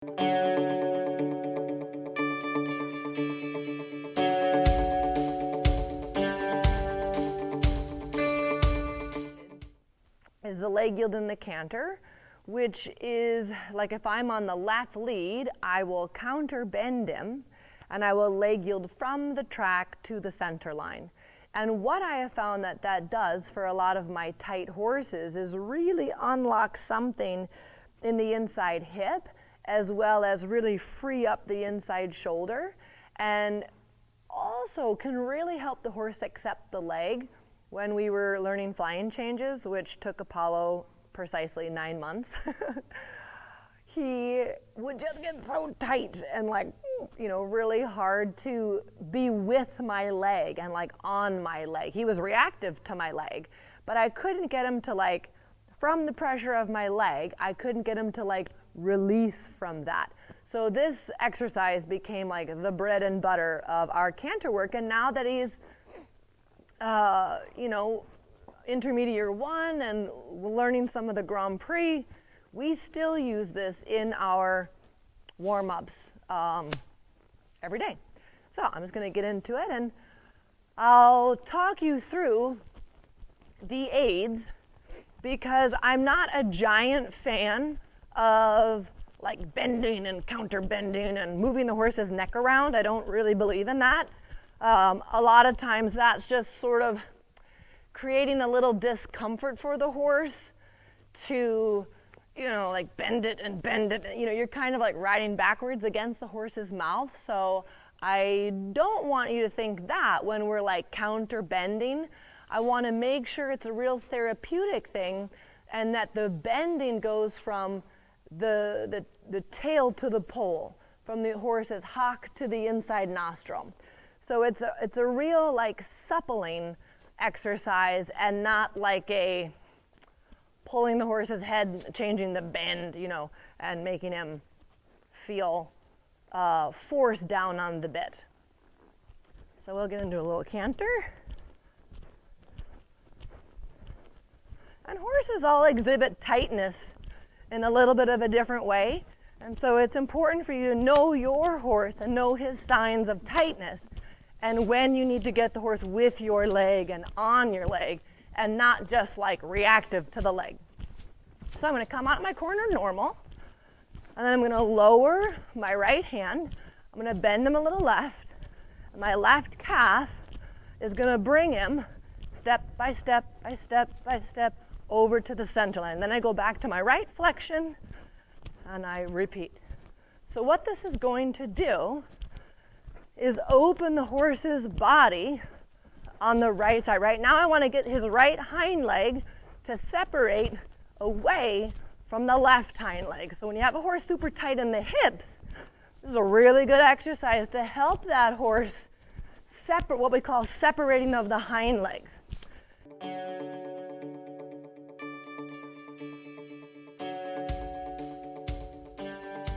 Is the leg yield in the canter, which is like if I'm on the left lead, I will counter bend him and I will leg yield from the track to the center line. And what I have found that does for a lot of my tight horses is really unlock something in the inside hip, as well as really free up the inside shoulder, and also can really help the horse accept the leg. When we were learning flying changes, which took Apollo precisely 9 months, he would just get so tight and really hard to be with my leg and on my leg. He was reactive to my leg, but I couldn't get him to from the pressure of my leg, I couldn't get him to release from that. So this exercise became the bread and butter of our canter work, and now that he's intermediate 1 and learning some of the Grand Prix, we still use this in our warm-ups every day. So I'm just going to get into it, and I'll talk you through the aids, because I'm not a giant fan of bending and counter bending and moving the horse's neck around. I don't really believe in that. A lot of times that's just sort of creating a little discomfort for the horse to, bend it and bend it. You're kind of riding backwards against the horse's mouth. So I don't want you to think that when we're counter bending. I want to make sure it's a real therapeutic thing, and that the bending goes from the tail to the pole, from the horse's hock to the inside nostril. So it's a real suppling exercise, and not a pulling the horse's head, changing the bend, and making him feel force down on the bit. So we'll get into a little canter. And horses all exhibit tightness in a little bit of a different way. And so it's important for you to know your horse and know his signs of tightness, and when you need to get the horse with your leg and on your leg, and not just reactive to the leg. So I'm going to come out of my corner normal, and then I'm going to lower my right hand. I'm going to bend him a little left, and my left calf is going to bring him step by step by step by step over to the center line. Then I go back to my right flexion, and I repeat. So what this is going to do is open the horse's body on the right side. Right now I want to get his right hind leg to separate away from the left hind leg. So when you have a horse super tight in the hips, this is a really good exercise to help that horse separate, what we call separating of the hind legs.